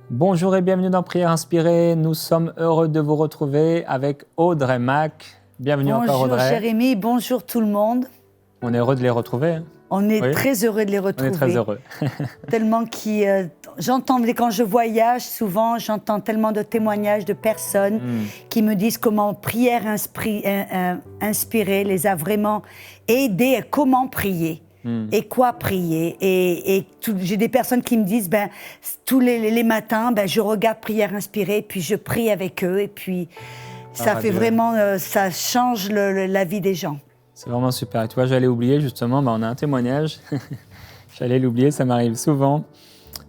Bonjour et bienvenue dans Prière Inspirée. Nous sommes heureux de vous retrouver avec Audrey Mac. Bienvenue encore Audrey. Bonjour Jérémy, bonjour tout le monde. On est heureux de les retrouver. Hein. On est très heureux de les retrouver. On est très heureux. Tellement j'entends, quand je voyage, souvent, j'entends tellement de témoignages de personnes qui me disent comment Prière Inspirée les a vraiment aidés à comment prier. Et quoi prier. J'ai des personnes qui me disent, tous les matins, je regarde Prière Inspirée, puis je prie avec eux, et puis ça fait vraiment, ça change la vie des gens. C'est vraiment super. Et tu vois, j'allais oublier justement, on a un témoignage. J'allais l'oublier, ça m'arrive souvent.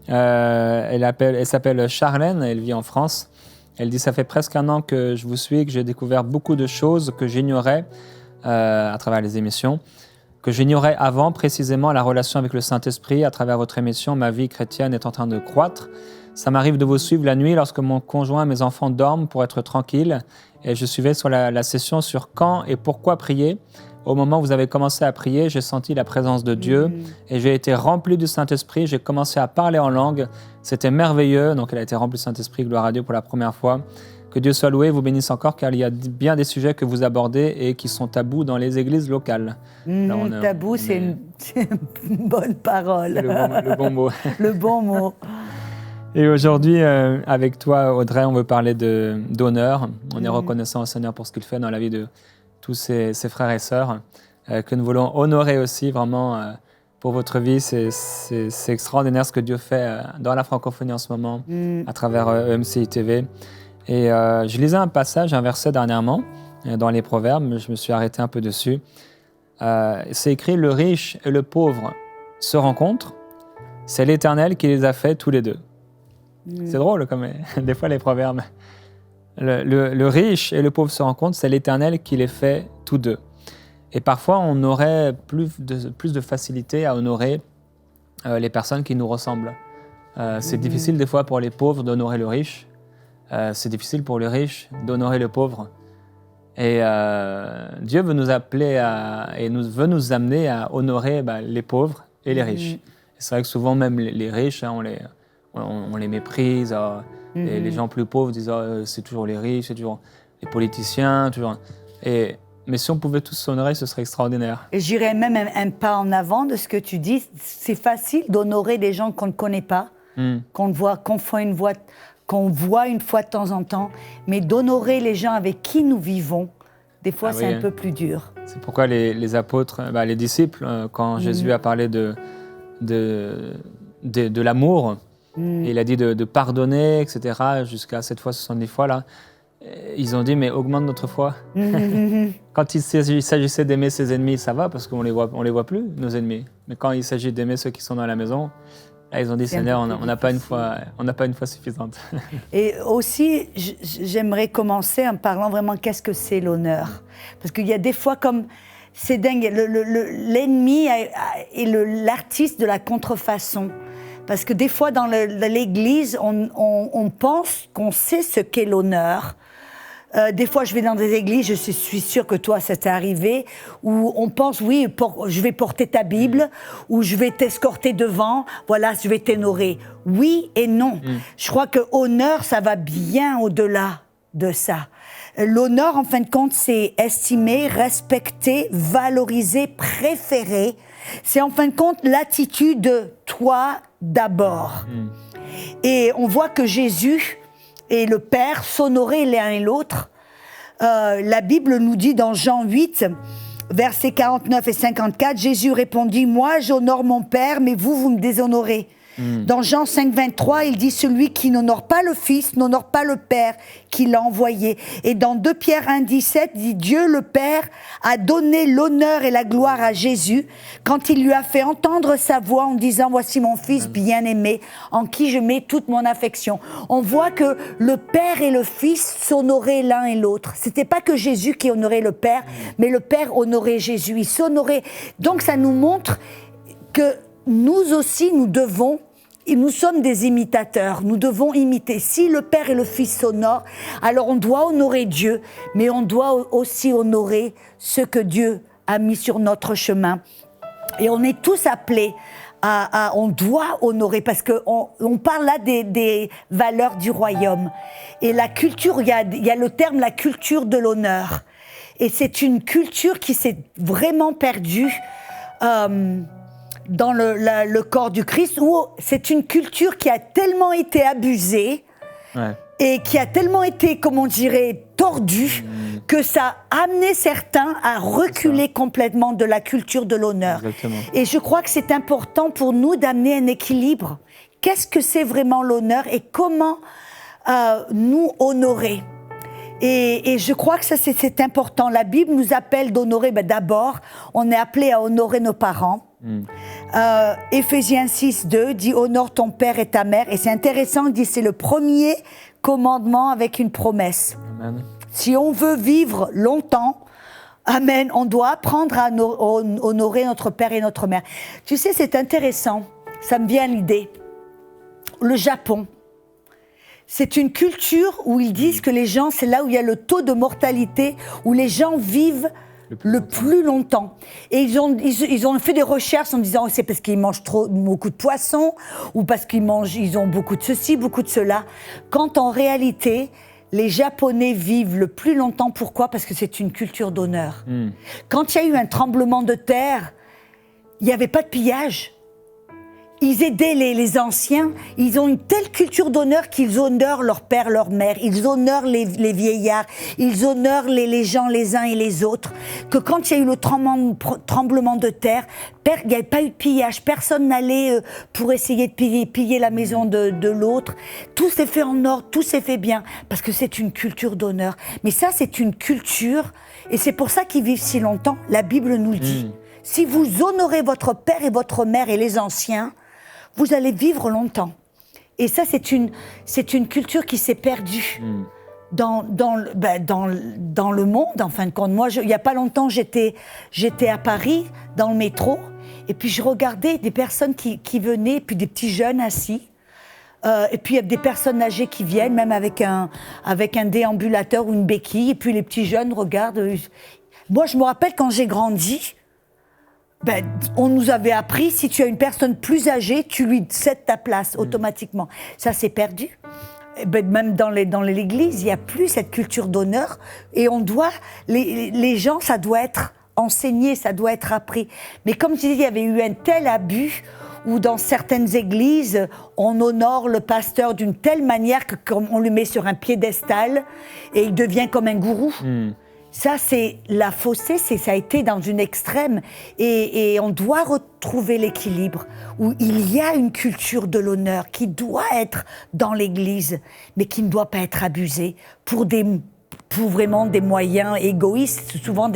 Elle s'appelle Charlène, elle vit en France. Elle dit, ça fait presque 1 an que je vous suis, que j'ai découvert beaucoup de choses que j'ignorais à travers les émissions. Que j'ignorais avant, précisément la relation avec le Saint-Esprit. À travers votre émission, ma vie chrétienne est en train de croître. Ça m'arrive de vous suivre la nuit lorsque mon conjoint et mes enfants dorment pour être tranquille. Et je suivais sur la session sur quand et pourquoi prier. Au moment où vous avez commencé à prier, j'ai senti la présence de Dieu et j'ai été rempli du Saint-Esprit. J'ai commencé à parler en langue. C'était merveilleux. Donc elle a été remplie du Saint-Esprit, gloire à Dieu pour la première fois. Que Dieu soit loué, vous bénisse encore, car il y a bien des sujets que vous abordez et qui sont tabous dans les églises locales. Tabou, c'est une bonne parole. Le bon mot. Le bon mot. Et aujourd'hui, avec toi, Audrey, on veut parler d'honneur. On est reconnaissant au Seigneur pour ce qu'il fait dans la vie de tous ses frères et sœurs, que nous voulons honorer aussi vraiment pour votre vie. C'est extraordinaire ce que Dieu fait dans la francophonie en ce moment, à travers EMCI TV. Et je lisais un passage, un verset dernièrement, dans les Proverbes, je me suis arrêté un peu dessus. C'est écrit « Le riche et le pauvre se rencontrent, c'est l'Éternel qui les a fait tous les deux. » C'est drôle, comme des fois les Proverbes. Le riche et le pauvre se rencontrent, c'est l'Éternel qui les fait tous deux. Et parfois, on aurait plus de facilité à honorer les personnes qui nous ressemblent. C'est difficile des fois pour les pauvres d'honorer le riche. C'est difficile pour le riche d'honorer le pauvre. Et Dieu veut nous appeler veut nous amener à honorer les pauvres et les riches. Et c'est vrai que souvent, même les riches, on les méprise. Et les gens plus pauvres disent c'est toujours les riches, c'est toujours les politiciens. Mais si on pouvait tous s'honorer, ce serait extraordinaire. Et j'irais même un pas en avant de ce que tu dis. C'est facile d'honorer des gens qu'on ne connaît pas, qu'on voit une fois de temps en temps, mais d'honorer les gens avec qui nous vivons, des fois c'est un peu plus dur. C'est pourquoi les apôtres, les disciples, quand Jésus a parlé de l'amour, et il a dit de pardonner, etc., jusqu'à 7 fois, 70 fois, là, ils ont dit, mais augmente notre foi. Quand il s'agissait d'aimer ses ennemis, ça va, parce qu'on les voit plus, nos ennemis. Mais quand il s'agit d'aimer ceux qui sont dans la maison, là, ils ont dit, Seigneur, on n'a pas une foi suffisante. Et aussi, j'aimerais commencer en parlant vraiment qu'est-ce que c'est l'honneur. Parce qu'il y a des fois comme, c'est dingue, l'ennemi est l'artiste de la contrefaçon. Parce que des fois, dans l'Église, on pense qu'on sait ce qu'est l'honneur. Des fois, je vais dans des églises, je suis sûre que toi, ça t'est arrivé, où on pense, oui, je vais porter ta Bible, ou je vais t'escorter devant, voilà, je vais t'honorer. Oui et non. Je crois que honneur, ça va bien au-delà de ça. L'honneur, en fin de compte, c'est estimer, respecter, valoriser, préférer. C'est en fin de compte l'attitude de toi d'abord. Et on voit que Jésus et le Père s'honoraient l'un et l'autre. La Bible nous dit dans Jean 8, versets 49 et 54, Jésus répondit « Moi, j'honore mon Père, mais vous me déshonorez. » Dans Jean 5, 23, il dit « Celui qui n'honore pas le Fils n'honore pas le Père qui l'a envoyé. » Et dans 2 Pierre 1, 17, il dit « Dieu le Père a donné l'honneur et la gloire à Jésus quand il lui a fait entendre sa voix en disant « Voici mon Fils bien-aimé en qui je mets toute mon affection. » On voit que le Père et le Fils s'honoraient l'un et l'autre. C'était pas que Jésus qui honorait le Père, mais le Père honorait Jésus. Il s'honorait. Donc ça nous montre que nous aussi, nous sommes des imitateurs, nous devons imiter. Si le Père et le Fils s'honorent, alors on doit honorer Dieu, mais on doit aussi honorer ce que Dieu a mis sur notre chemin. Et on est tous appelés on doit honorer, parce qu'on parle là des valeurs du royaume. Et la culture, il y a le terme la culture de l'honneur. Et c'est une culture qui s'est vraiment perdue dans le corps du Christ, où c'est une culture qui a tellement été abusée et qui a tellement été, comment on dirait, tordue, que ça a amené certains à reculer complètement de la culture de l'honneur. Exactement. Et je crois que c'est important pour nous d'amener un équilibre. Qu'est-ce que c'est vraiment l'honneur et comment nous honorer? Et je crois que ça, c'est important. La Bible nous appelle d'honorer. D'abord, on est appelé à honorer nos parents. Éphésiens 6:2 dit « Honore ton père et ta mère ». Et c'est intéressant, il dit c'est le premier commandement avec une promesse. Amen. Si on veut vivre longtemps, amen, on doit apprendre à honorer notre père et notre mère. Tu sais, c'est intéressant, ça me vient à l'idée. Le Japon, c'est une culture où ils disent que les gens, c'est là où il y a le taux de mortalité, où les gens vivent le plus longtemps. Et ils ont fait des recherches en disant c'est parce qu'ils mangent beaucoup de poissons ou parce ils ont beaucoup de ceci, beaucoup de cela. Quand en réalité, les Japonais vivent le plus longtemps. Pourquoi? Parce que c'est une culture d'honneur. Quand il y a eu un tremblement de terre, il n'y avait pas de pillage. Ils aidaient les anciens, ils ont une telle culture d'honneur qu'ils honorent leur père, leur mère, ils honorent les vieillards, ils honorent les gens les uns et les autres, que quand il y a eu le tremblement de terre, il n'y avait pas eu de pillage, personne n'allait pour essayer de piller la maison de l'autre, tout s'est fait en ordre, tout s'est fait bien, parce que c'est une culture d'honneur. Mais ça, c'est une culture, et c'est pour ça qu'ils vivent si longtemps, la Bible nous le dit. Si vous honorez votre père et votre mère et les anciens, vous allez vivre longtemps. Et ça, c'est une culture qui s'est perdue dans le monde, en fin de compte. Moi, il n'y a pas longtemps, j'étais à Paris, dans le métro, et puis je regardais des personnes qui venaient, puis des petits jeunes assis, et puis il y a des personnes âgées qui viennent, même avec un déambulateur ou une béquille, et puis les petits jeunes regardent. Moi, je me rappelle quand j'ai grandi, on nous avait appris, si tu as une personne plus âgée, tu lui cèdes ta place automatiquement. Ça s'est perdu. Même dans l'église, il n'y a plus cette culture d'honneur. Et on doit, les gens, ça doit être enseigné, ça doit être appris. Mais comme tu dis, il y avait eu un tel abus où dans certaines églises, on honore le pasteur d'une telle manière qu'on le met sur un piédestal et il devient comme un gourou. Ça, c'est la faussée, ça a été dans une extrême. Et on doit retrouver l'équilibre où il y a une culture de l'honneur qui doit être dans l'Église, mais qui ne doit pas être abusée pour vraiment des moyens égoïstes. Souvent,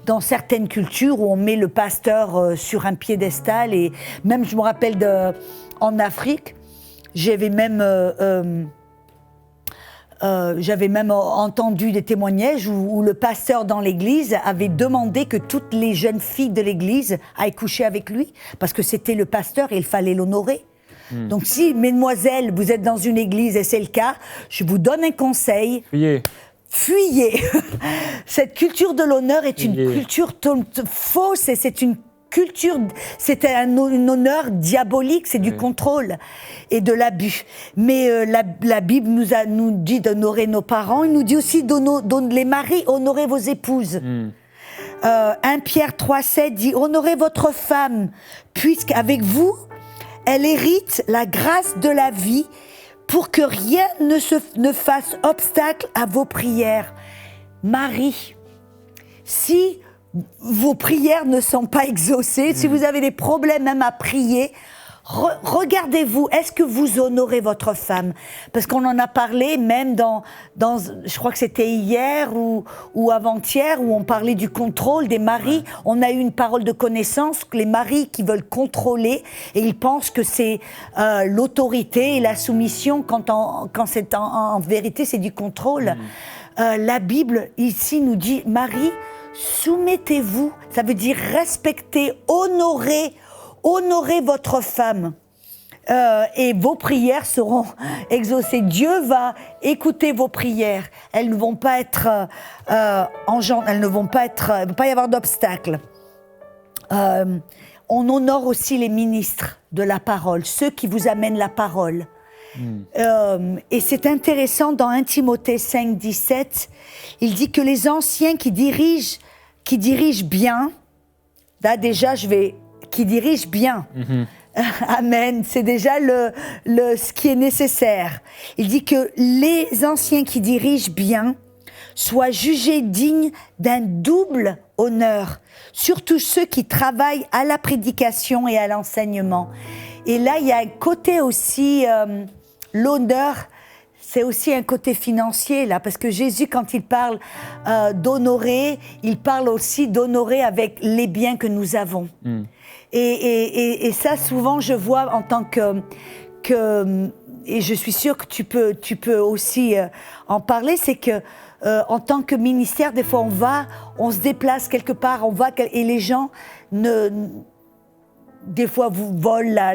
dans certaines cultures où on met le pasteur sur un piédestal. Et même, je me rappelle, en Afrique, j'avais même entendu des témoignages où le pasteur dans l'église avait demandé que toutes les jeunes filles de l'église aillent coucher avec lui, parce que c'était le pasteur et il fallait l'honorer. Donc si, mesdemoiselles, vous êtes dans une église et c'est le cas, je vous donne un conseil. Fuyez. Cette culture de l'honneur est une culture fausse et c'est une culture, c'est un honneur diabolique, c'est du contrôle et de l'abus. Mais la Bible nous dit d'honorer nos parents, il nous dit aussi les maris, honorez vos épouses. 1 Pierre 3,7 dit « Honorez votre femme, puisqu'avec vous, elle hérite la grâce de la vie, pour que rien ne fasse obstacle à vos prières. » Marie, si vos prières ne sont pas exaucées, si vous avez des problèmes même à prier, regardez-vous, est-ce que vous honorez votre femme? Parce qu'on en a parlé même dans je crois que c'était hier ou avant-hier, où on parlait du contrôle des maris. On a eu une parole de connaissance, que les maris qui veulent contrôler, et ils pensent que c'est l'autorité et la soumission, quand c'est en vérité, c'est du contrôle. La Bible, ici, nous dit, Marie, soumettez-vous, ça veut dire respecter, honorer votre femme. Et vos prières seront exaucées. Dieu va écouter vos prières. Elles ne vont pas être il ne va pas y avoir d'obstacle. on honore aussi les ministres de la parole, ceux qui vous amènent la parole. Et c'est intéressant, dans 1 Timothée 5, 17, il dit que les anciens qui dirigent bien, là déjà qui dirigent bien, amen, c'est déjà ce qui est nécessaire. Il dit que les anciens qui dirigent bien soient jugés dignes d'un double honneur, surtout ceux qui travaillent à la prédication et à l'enseignement. Et là, il y a un côté aussi, l'honneur, c'est aussi un côté financier, là, parce que Jésus, quand il parle d'honorer, il parle aussi d'honorer avec les biens que nous avons. Et ça, souvent, je vois en tant que et je suis sûre que tu peux aussi en parler, c'est que en tant que ministère, des fois on se déplace quelque part, et les gens des fois vous volent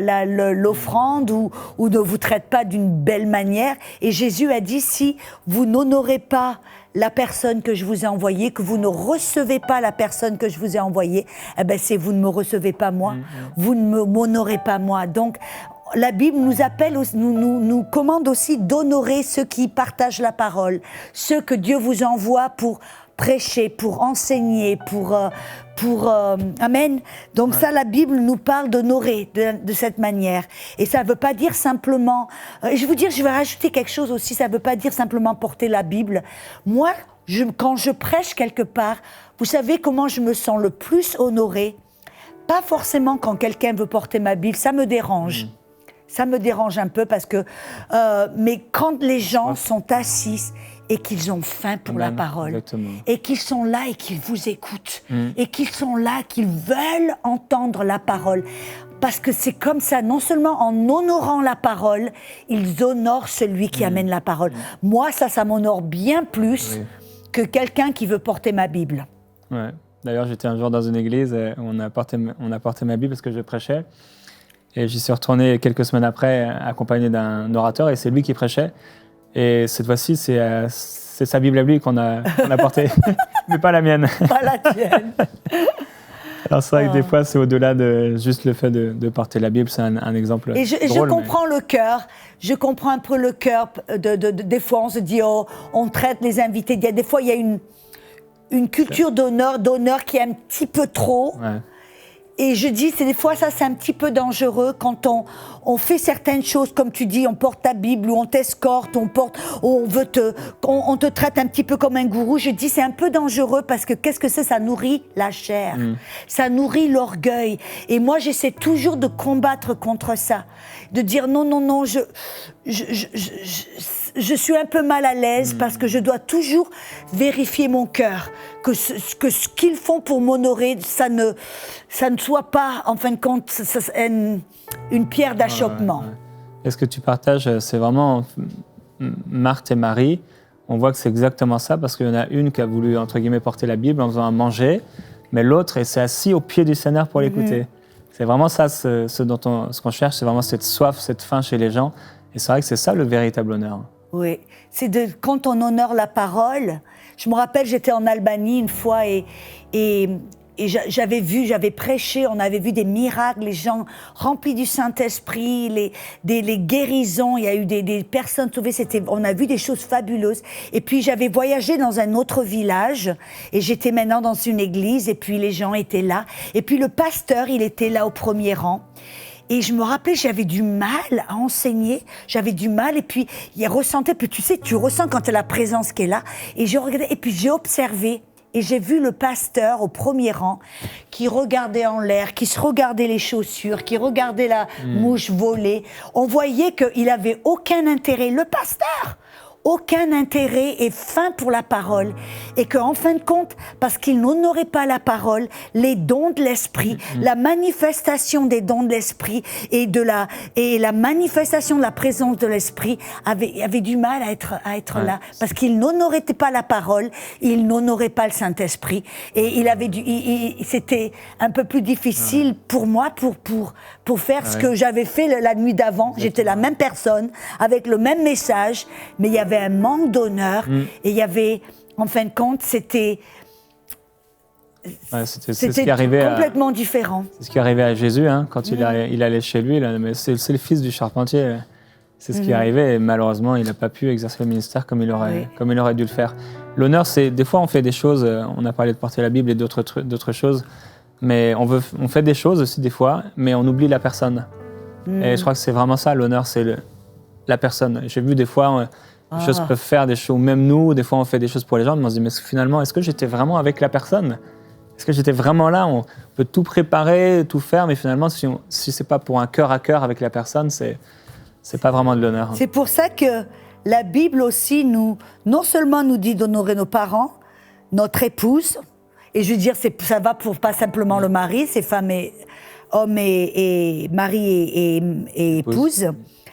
l'offrande ou ne vous traitent pas d'une belle manière. Et Jésus a dit, si vous n'honorez pas la personne que je vous ai envoyée, que vous ne recevez pas la personne que je vous ai envoyée, eh ben c'est vous ne me recevez pas moi, vous ne m'honorez pas moi. Donc la Bible nous appelle, nous commande aussi d'honorer ceux qui partagent la parole, ceux que Dieu vous envoie pour prêcher, pour enseigner, pour amen. Donc ça, la Bible nous parle d'honorer de cette manière. Et ça ne veut pas dire simplement, et je vais rajouter quelque chose aussi, ça ne veut pas dire simplement porter la Bible. Moi, quand je prêche quelque part, vous savez comment je me sens le plus honorée? Pas forcément quand quelqu'un veut porter ma Bible, ça me dérange. Ça me dérange un peu parce que... mais quand les gens sont assis et qu'ils ont faim pour la parole, exactement. Et qu'ils sont là et qu'ils vous écoutent, et qu'ils sont là, qu'ils veulent entendre la parole, parce que c'est comme ça, non seulement en honorant la parole, ils honorent celui qui amène la parole. Moi, ça m'honore bien plus que quelqu'un qui veut porter ma Bible. Ouais. D'ailleurs, j'étais un jour dans une église, on a porté ma Bible parce que je prêchais. Et j'y suis retourné quelques semaines après, accompagné d'un orateur, et c'est lui qui prêchait. Et cette fois-ci, c'est sa Bible à lui qu'on a portée, mais pas la mienne. Pas la tienne. Alors c'est vrai que des fois, c'est au-delà de juste le fait de porter la Bible, c'est un exemple et drôle. Je comprends le cœur, je comprends un peu le cœur. Des fois, on se dit, oh, on traite les invités. Des fois, il y a une culture d'honneur qui est un petit peu trop. Ouais. Et je dis, des fois, ça, c'est un petit peu dangereux quand on fait certaines choses, comme tu dis, on porte ta Bible, ou on t'escorte, on te traite un petit peu comme un gourou. Je dis, c'est un peu dangereux parce que qu'est-ce que c'est? Ça nourrit la chair. Ça nourrit l'orgueil. Et moi, j'essaie toujours de combattre contre ça. De dire, non, je suis un peu mal à l'aise parce que je dois toujours vérifier mon cœur, que ce qu'ils font pour m'honorer, ça ne soit pas, en fin de compte, une pierre d'achoppement. Et ce que tu partages, c'est vraiment Marthe et Marie. On voit que c'est exactement ça, parce qu'il y en a une qui a voulu, entre guillemets, porter la Bible en faisant à manger, mais l'autre, elle s'est assise au pied du Seigneur pour l'écouter. C'est vraiment ça, ce qu'on cherche, c'est vraiment cette soif, cette faim chez les gens. Et c'est vrai que c'est ça le véritable honneur. Oui, quand on honore la parole. Je me rappelle, j'étais en Albanie une fois et j'avais prêché, on avait vu des miracles, les gens remplis du Saint-Esprit, les guérisons, il y a eu des personnes sauvées, on a vu des choses fabuleuses. Et puis j'avais voyagé dans un autre village et j'étais maintenant dans une église et puis les gens étaient là. Et puis le pasteur, il était là au premier rang. Et je me rappelais, j'avais du mal à enseigner, j'avais du mal, et puis il ressentait, puis tu ressens quand tu as la présence qui est là, et je regardais, et puis j'ai observé, et j'ai vu le pasteur au premier rang, qui regardait en l'air, qui se regardait les chaussures, qui regardait la mouche voler. On voyait qu'il n'avait aucun intérêt, le pasteur, aucun intérêt et faim pour la parole, et qu'en fin de compte, parce qu'il n'honorait pas la parole, les dons de l'esprit, la manifestation des dons de l'esprit et la manifestation de la présence de l'esprit avait du mal à être là, parce qu'il n'honorait pas la parole, il n'honorait pas le Saint-Esprit, et c'était un peu plus difficile pour moi pour faire ce que j'avais fait la nuit d'avant. J'étais la même personne avec le même message, mais il y avait un manque d'honneur, et il y avait, en fin de compte, c'était Ouais, c'est ce qui arrivait complètement différent. C'est ce qui arrivait à Jésus, hein, quand il allait chez lui. Mais c'est le fils du charpentier. C'est ce qui arrivait et malheureusement, il n'a pas pu exercer le ministère comme il aurait dû le faire. L'honneur, c'est des fois on fait des choses, on a parlé de porter la Bible et d'autres choses, mais on fait des choses aussi des fois, mais on oublie la personne. Et je crois que c'est vraiment ça, l'honneur, c'est la personne. J'ai vu des fois, les choses peuvent faire des choses, même nous, des fois on fait des choses pour les gens, mais on se dit, mais finalement, est-ce que j'étais vraiment avec la personne ? Est-ce que j'étais vraiment là ? On peut tout préparer, tout faire, mais finalement, si c'est pas pour un cœur à cœur avec la personne, c'est pas vraiment de l'honneur. C'est pour ça que la Bible aussi non seulement nous dit d'honorer nos parents, notre épouse, et je veux dire, ça va pour pas simplement le mari, c'est femme et homme et mari et épouse,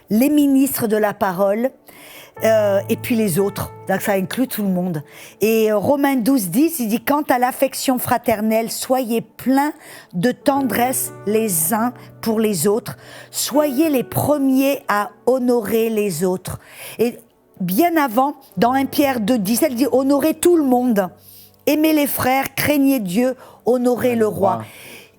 les ministres de la parole, et puis les autres. Donc ça inclut tout le monde. Et Romains 12:10, il dit « Quant à l'affection fraternelle, soyez pleins de tendresse les uns pour les autres. Soyez les premiers à honorer les autres. » Et bien avant, dans 1 Pierre 2:17, il dit « Honorez tout le monde. Aimez les frères, craignez Dieu, honorez le roi. »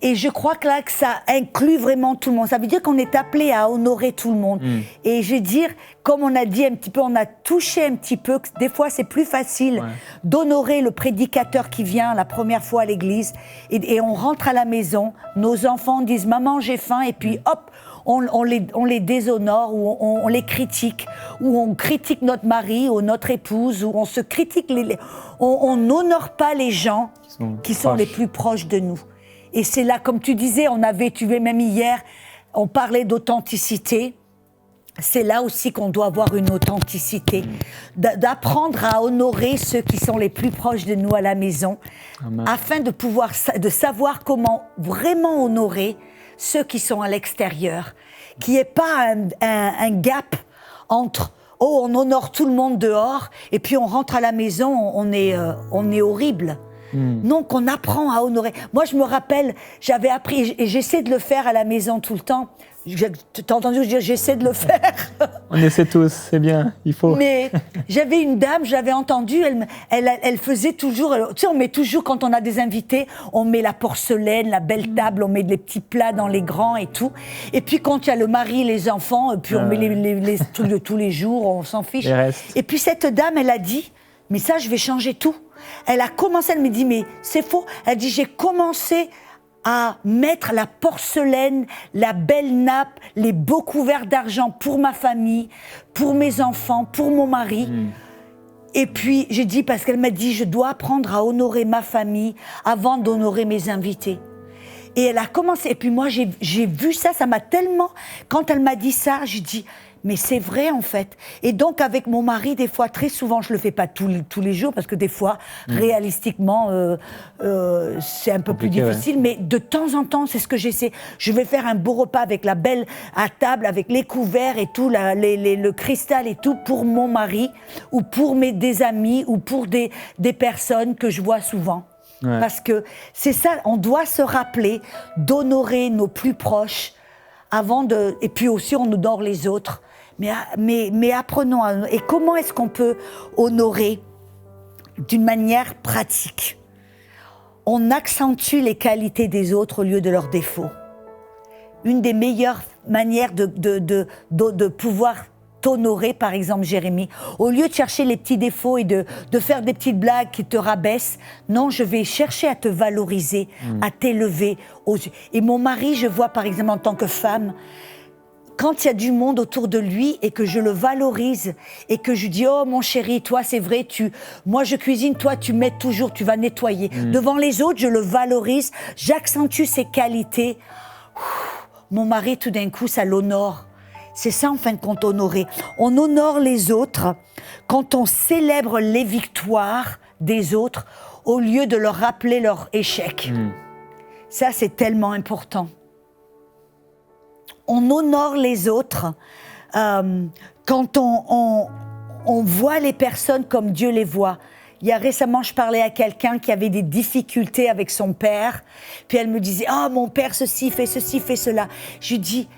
Et je crois que là, que ça inclut vraiment tout le monde. Ça veut dire qu'on est appelé à honorer tout le monde. Et je veux dire, comme on a dit un petit peu, on a touché un petit peu, que des fois c'est plus facile d'honorer le prédicateur qui vient la première fois à l'église. Et on rentre à la maison, nos enfants disent « Maman, j'ai faim » et puis hop, on les déshonore, ou on les critique, ou on critique notre mari ou notre épouse, ou on se critique. On n'honore pas les gens qui sont les plus proches de nous. Et c'est là, comme tu disais, tu vois, même hier, on parlait d'authenticité. C'est là aussi qu'on doit avoir une authenticité, d'apprendre à honorer ceux qui sont les plus proches de nous à la maison, afin de savoir comment vraiment honorer ceux qui sont à l'extérieur, qu'il n'y ait pas un gap entre on honore tout le monde dehors et puis on rentre à la maison, on est horrible. Non, qu'on apprend à honorer. Moi, je me rappelle, j'avais appris, et j'essaie de le faire à la maison tout le temps. T'as entendu dire, j'essaie de le faire. On essaie tous, c'est bien, il faut. Mais j'avais une dame, je l'avais entendue, elle faisait toujours, tu sais, on met toujours, quand on a des invités, on met la porcelaine, la belle table, on met des petits plats dans les grands et tout. Et puis quand il y a le mari, les enfants, puis on met les trucs de tous les jours, on s'en fiche. Et puis cette dame, elle a dit, mais ça, je vais changer tout. Elle a commencé, elle me dit, mais c'est faux. Elle dit, j'ai commencé à mettre la porcelaine, la belle nappe, les beaux couverts d'argent pour ma famille, pour mes enfants, pour mon mari. Et puis, j'ai dit, parce qu'elle m'a dit, je dois apprendre à honorer ma famille avant d'honorer mes invités. Et elle a commencé, et puis moi, j'ai vu ça, ça m'a tellement... Quand elle m'a dit ça, j'ai dit... Mais c'est vrai, en fait. Et donc, avec mon mari, des fois, très souvent, je ne le fais pas tous les jours, parce que des fois, réalistiquement, c'est un peu plus difficile. Mais de temps en temps, c'est ce que j'essaie. Je vais faire un beau repas avec la belle à table, avec les couverts et tout, le cristal et tout, pour mon mari, ou pour des amis, ou pour des personnes que je vois souvent. Parce que c'est ça, on doit se rappeler d'honorer nos plus proches, et puis aussi, on honore les autres. Mais apprenons à honorer. Et comment est-ce qu'on peut honorer d'une manière pratique ? On accentue les qualités des autres au lieu de leurs défauts. Une des meilleures manières de pouvoir t'honorer, par exemple, Jérémie, au lieu de chercher les petits défauts et de faire des petites blagues qui te rabaissent, non, je vais chercher à te valoriser, à t'élever. Et mon mari, je vois, par exemple, en tant que femme, quand il y a du monde autour de lui et que je le valorise et que je dis « Oh, mon chéri, toi, c'est vrai, moi, je cuisine, toi, tu m'aides toujours, tu vas nettoyer. » Devant les autres, je le valorise, j'accentue ses qualités. Mon mari, tout d'un coup, ça l'honore. C'est ça, en fin de compte, honorer. On honore les autres quand on célèbre les victoires des autres au lieu de leur rappeler leur échec. Ça, c'est tellement important. On honore les autres quand on voit les personnes comme Dieu les voit. Récemment, je parlais à quelqu'un qui avait des difficultés avec son père. Puis elle me disait « Ah, mon père, ceci, fait cela. » Je dis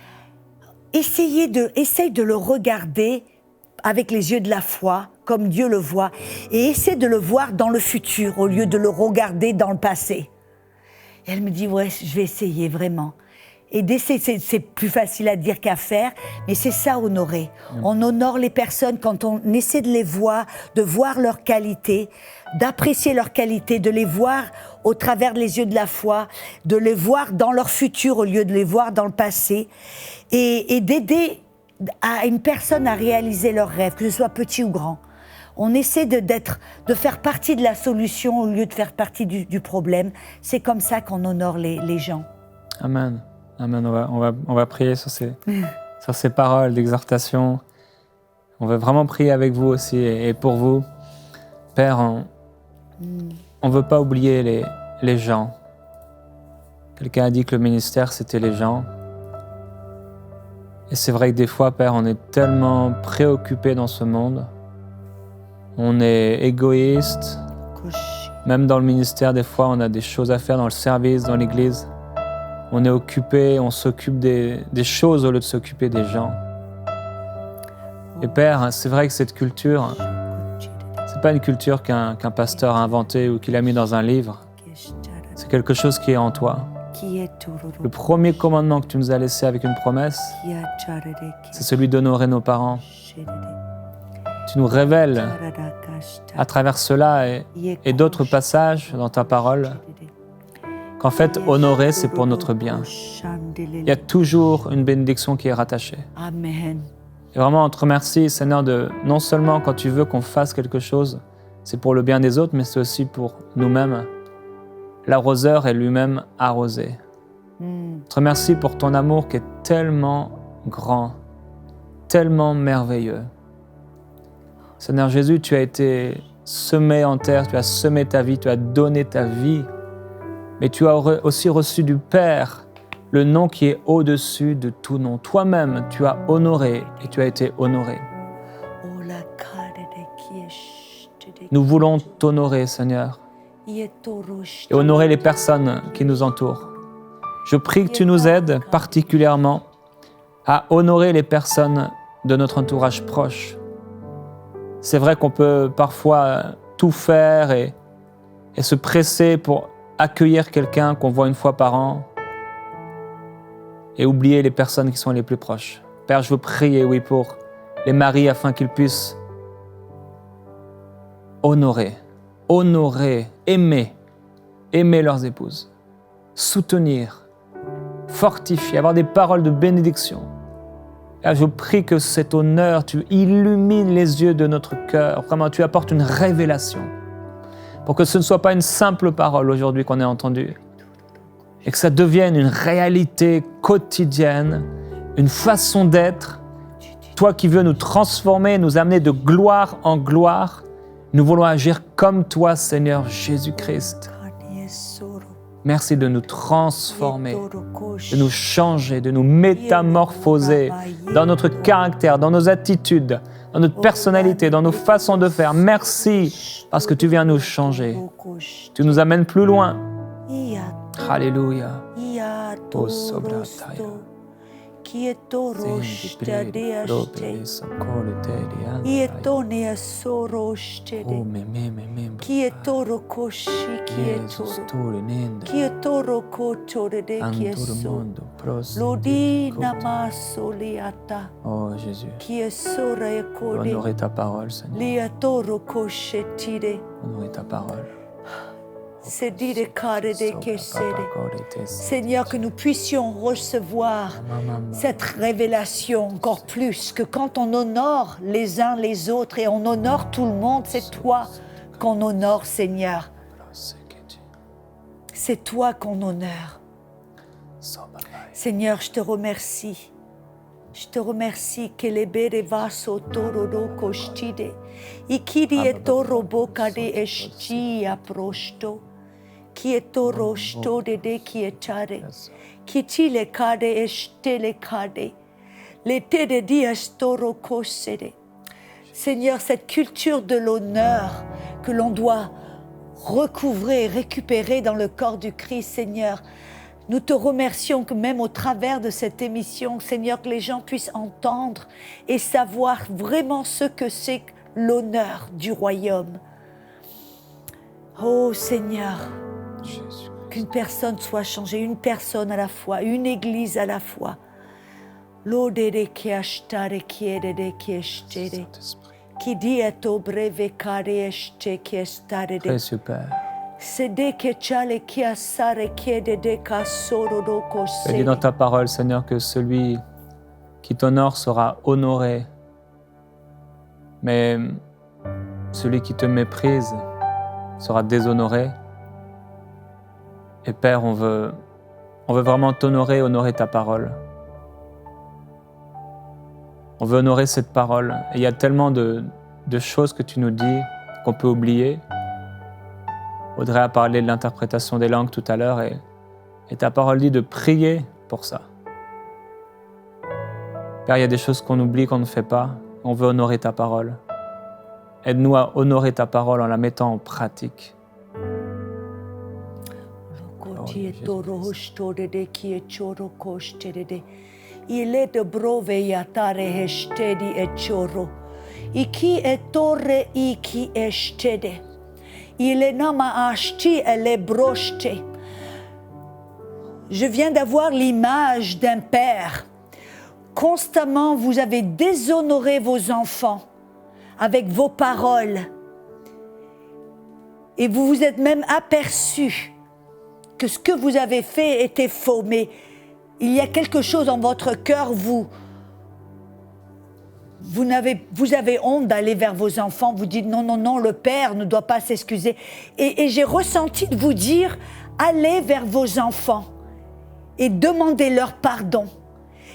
« Essaye de le regarder avec les yeux de la foi, comme Dieu le voit. Et essaie de le voir dans le futur au lieu de le regarder dans le passé. » Et elle me dit, ouais, je vais essayer vraiment. Et d'essayer, c'est plus facile à dire qu'à faire, mais c'est ça, honorer. On honore les personnes quand on essaie de les voir, de voir leurs qualités, d'apprécier leurs qualités, de les voir au travers des yeux de la foi, de les voir dans leur futur au lieu de les voir dans le passé, et d'aider à une personne à réaliser leurs rêves, que ce soit petit ou grand. On essaie de faire partie de la solution au lieu de faire partie du problème. C'est comme ça qu'on honore les gens. Amen. Amen. On va prier sur ces paroles d'exhortation. On veut vraiment prier avec vous aussi et pour vous. Père, on ne veut pas oublier les gens. Quelqu'un a dit que le ministère, c'était les gens. Et c'est vrai que des fois, Père, on est tellement préoccupé dans ce monde. On est égoïste. Même dans le ministère, des fois, on a des choses à faire dans le service, dans l'église. On est occupé, on s'occupe des choses au lieu de s'occuper des gens. Et Père, c'est vrai que cette culture, c'est pas une culture qu'un pasteur a inventée ou qu'il a mis dans un livre. C'est quelque chose qui est en toi. Le premier commandement que tu nous as laissé avec une promesse, c'est celui d'honorer nos parents. Tu nous révèles à travers cela et d'autres passages dans ta parole qu'en fait, honorer, c'est pour notre bien. Il y a toujours une bénédiction qui est rattachée. Amen. Et vraiment, on te remercie, Seigneur, non seulement quand tu veux qu'on fasse quelque chose, c'est pour le bien des autres, mais c'est aussi pour nous-mêmes. L'arroseur est lui-même arrosé. Je te remercie pour ton amour qui est tellement grand, tellement merveilleux. Seigneur Jésus, tu as été semé en terre, tu as semé ta vie, tu as donné ta vie, mais tu as aussi reçu du Père le nom qui est au-dessus de tout nom. Toi-même, tu as honoré et tu as été honoré. Nous voulons t'honorer, Seigneur, et honorer les personnes qui nous entourent. Je prie que tu nous aides particulièrement à honorer les personnes de notre entourage proche. C'est vrai qu'on peut parfois tout faire et se presser pour accueillir quelqu'un qu'on voit une fois par an et oublier les personnes qui sont les plus proches. Père, je veux prier, oui, pour les maris afin qu'ils puissent honorer, aimer leurs épouses, soutenir, fortifier, avoir des paroles de bénédiction. Père, je prie que cet honneur, tu illumines les yeux de notre cœur. Vraiment, tu apportes une révélation pour que ce ne soit pas une simple parole aujourd'hui qu'on a entendue et que ça devienne une réalité quotidienne, une façon d'être. Toi qui veux nous transformer, nous amener de gloire en gloire, nous voulons agir comme toi, Seigneur Jésus-Christ. Merci de nous transformer, de nous changer, de nous métamorphoser dans notre caractère, dans nos attitudes, dans notre personnalité, dans nos façons de faire. Merci parce que tu viens nous changer. Tu nous amènes plus loin. Alléluia. Oh, Sobrataya. Oh Jésus, honorer ta parole, Seigneur. Honorer ta parole. Seigneur, que nous puissions recevoir cette révélation encore plus, que quand on honore les uns les autres et on honore tout le monde, c'est toi qu'on honore, Seigneur. C'est toi qu'on honore. Seigneur, je te remercie. Je te remercie que les bere vaso tororo kostide. Ikiri e toro bokade esti aprosto. Qui est toro sto de qui est tare. Qui ti le kade este le kade. Le te de dias toro kosede. Seigneur, cette culture de l'honneur que l'on doit recouvrer et récupérer dans le corps du Christ, Seigneur, nous te remercions que même au travers de cette émission, Seigneur, que les gens puissent entendre et savoir vraiment ce que c'est l'honneur du royaume. Oh Seigneur, Qu'une personne soit changée, une personne à la fois, une église à la fois. L'odere qui ashtare qui est qui estere. Qui dit eto breve care este qui estare. Précieux Père. Sede que chale qui assare qui est de casoro do Tu as dit dans ta parole, Seigneur, que celui qui t'honore sera honoré, mais celui qui te méprise sera déshonoré. Et Père, on veut vraiment t'honorer, honorer ta parole. On veut honorer cette parole. Et il y a tellement de choses que tu nous dis qu'on peut oublier. Audrey a parlé de l'interprétation des langues tout à l'heure et ta parole dit de prier pour ça. Père, il y a des choses qu'on oublie, qu'on ne fait pas. On veut honorer ta parole. Aide-nous à honorer ta parole en la mettant en pratique. Il est de brove yatare hestedi et choro. Iki et torre iki estede. Il est nama ashti et le brochte. Je viens d'avoir l'image d'un père. Constamment, vous avez déshonoré vos enfants avec vos paroles. Et vous vous êtes même aperçu que ce que vous avez fait était faux. Mais il y a quelque chose en votre cœur, vous avez honte d'aller vers vos enfants. Vous dites non, le père ne doit pas s'excuser. Et j'ai ressenti de vous dire, allez vers vos enfants et demandez-leur pardon.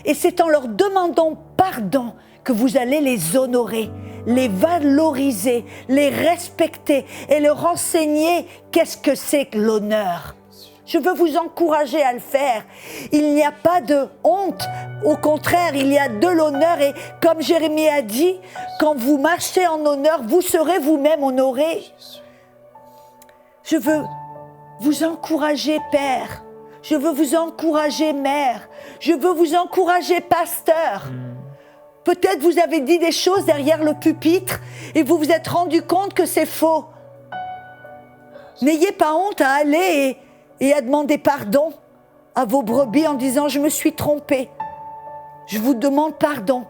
Et c'est en leur demandant pardon que vous allez les honorer, les valoriser, les respecter et leur enseigner qu'est-ce que c'est que l'honneur. Je veux vous encourager à le faire. Il n'y a pas de honte. Au contraire, il y a de l'honneur. Et comme Jérémie a dit, quand vous marchez en honneur, vous serez vous-même honoré. Je veux vous encourager, Père. Je veux vous encourager, Mère. Je veux vous encourager, Pasteur. Peut-être vous avez dit des choses derrière le pupitre et vous vous êtes rendu compte que c'est faux. N'ayez pas honte à aller et à demander pardon à vos brebis en disant « Je me suis trompé, je vous demande pardon ».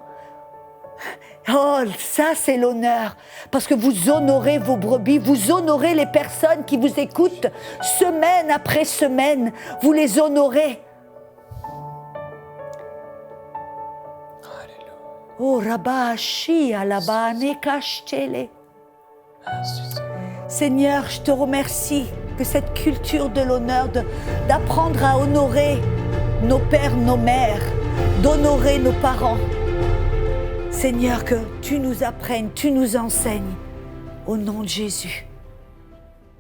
Oh, ça c'est l'honneur, parce que vous honorez vos brebis, vous honorez les personnes qui vous écoutent semaine après semaine, vous les honorez. Oh, Rabashi alabane kashtele. Seigneur, je te remercie que cette culture de l'honneur, d'apprendre à honorer nos pères, nos mères, d'honorer nos parents. Seigneur, que tu nous apprennes, tu nous enseignes, au nom de Jésus.